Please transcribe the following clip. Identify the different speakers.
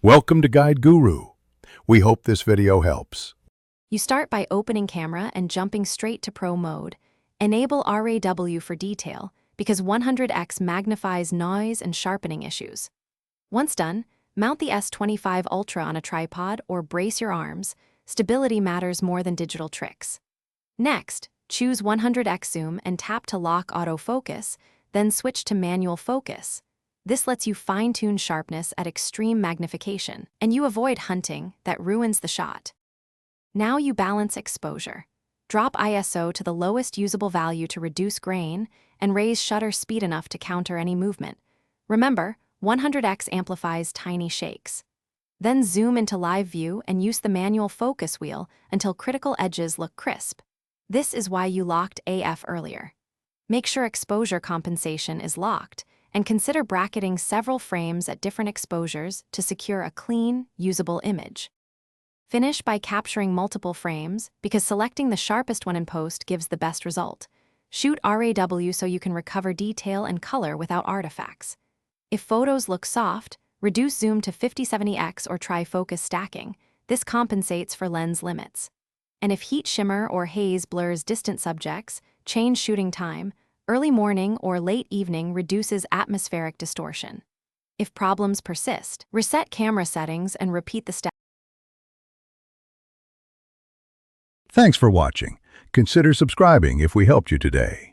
Speaker 1: Welcome to Guide Guru. We hope this video helps.
Speaker 2: You start by opening camera and jumping straight to Pro mode. Enable RAW for detail because 100x magnifies noise and sharpening issues. Once done, mount the S25 Ultra on a tripod or brace your arms. Stability matters more than digital tricks. Next, choose 100x zoom and tap to lock autofocus, then switch to manual focus. This lets you fine-tune sharpness at extreme magnification, and you avoid hunting that ruins the shot. Now you balance exposure. Drop ISO to the lowest usable value to reduce grain, and raise shutter speed enough to counter any movement. Remember, 100x amplifies tiny shakes. Then zoom into live view and use the manual focus wheel until critical edges look crisp. This is why you locked AF earlier. Make sure exposure compensation is locked, and consider bracketing several frames at different exposures to secure a clean, usable image. Finish by capturing multiple frames because selecting the sharpest one in post gives the best result. Shoot RAW so you can recover detail and color without artifacts. If photos look soft, reduce zoom to 50-70x or try focus stacking. This compensates for lens limits. And if heat shimmer or haze blurs distant subjects, change shooting time. Early morning or late evening reduces atmospheric distortion. If problems persist, reset camera settings and repeat the steps.
Speaker 1: Thanks for watching. Consider subscribing if we helped you today.